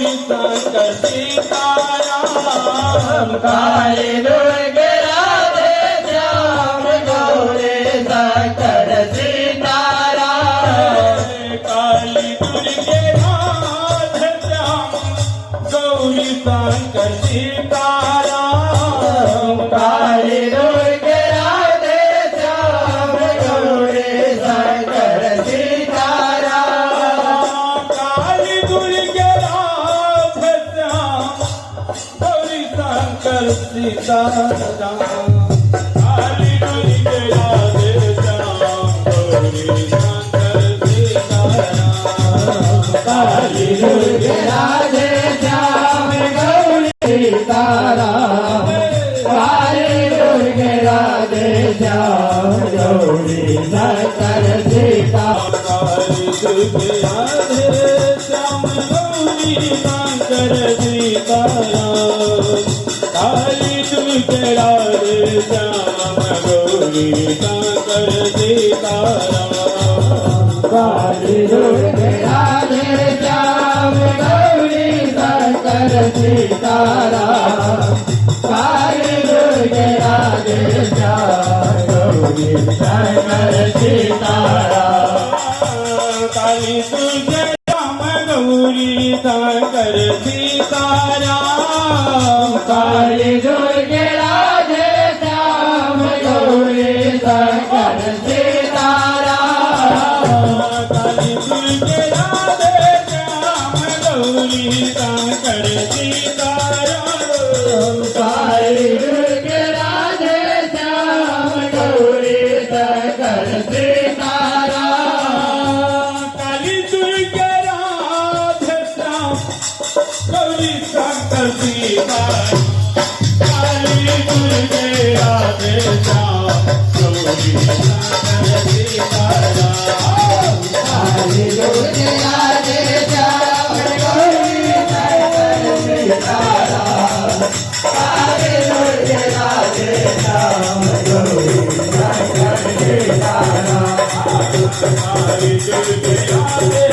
Shankar Sitaram. Kali Durge Radhe Shyam Gauri Shankar Sitaram. Kali Durge Radhe Shyam Gauri Shankar Sitaram. Kali Durge Radhe Shyam Gauri Shankar Sitaram. Kali Durge Radhe Shyam Gauri Shankar Sitaram. Kali Durge Radhe Shyam Gauri Shankar Sitaram. Kali Durge Radhe Shyam Gauri Sitaram. Kali Durge Radhe Shyam Gauri Shankar Sitaram. Kali Durge Radhe Shyam Gauri Shankar Sitaram. Kali Durge Radhe Shyam Gauri Shankar Sitaram. Kali Durge Radhe Shyam Gauri Shankar Sitaram. Kali Durge Radhe Shyam Gauri Shankar Sitaram. Kali Durge Shyam Gauri Shankar Sitaram. Kali Durge Radhe Shyam Gauri Shankar Sitaram. Kali Durge Radhe Shyam Gauri Shankar Sitaram. Kali Durge Radhe Shyam Gauri Shankar Sitaram. Kali Durge Radhe Shyam Gauri Shankar Sitaram. Kali Durge Radhe Shyam Gauri Shankar Sitaram. Kali Durge Radhe Shyam Gauri Shankar Sitaram. Kali Durge Radhe Shyam Gauri Shankar Sitaram. Kali Durge Radhe